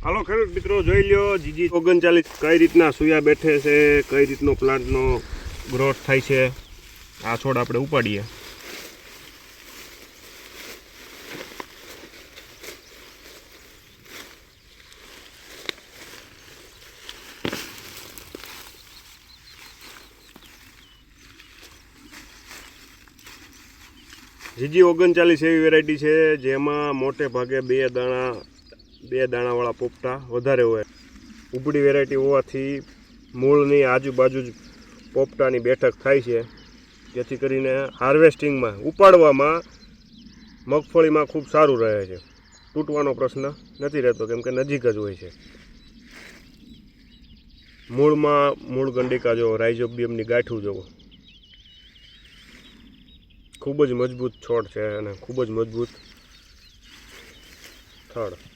હાલો ખેડૂત મિત્રો, જોઈ લ્યો જીજી 39 કઈ રીતના સુયા બેઠે છે, કઈ રીતનો પ્લાન્ટનો ગ્રોથ થાય છે. આ છોડ આપણે ઉપાડીએ. જીજી 39 એવી વેરાયટી છે જેમાં મોટે ભાગે બે દાણાવાળા પોપટા વધારે હોય. ઉબડી વેરાયટી હોવાથી મૂળની આજુબાજુ જ પોપટાની બેઠક થાય છે, જેથી કરીને હાર્વેસ્ટિંગમાં ઉપાડવામાં મગફળીમાં ખૂબ સારું રહે છે. તૂટવાનો પ્રશ્ન નથી રહેતો કેમ કે નજીક જ હોય છે. મૂળ ગંડિકા જો રાઇઝોબિયમની ગાંઠું જુઓ, ખૂબ જ મજબૂત છોડ છે અને ખૂબ જ મજબૂત થડ.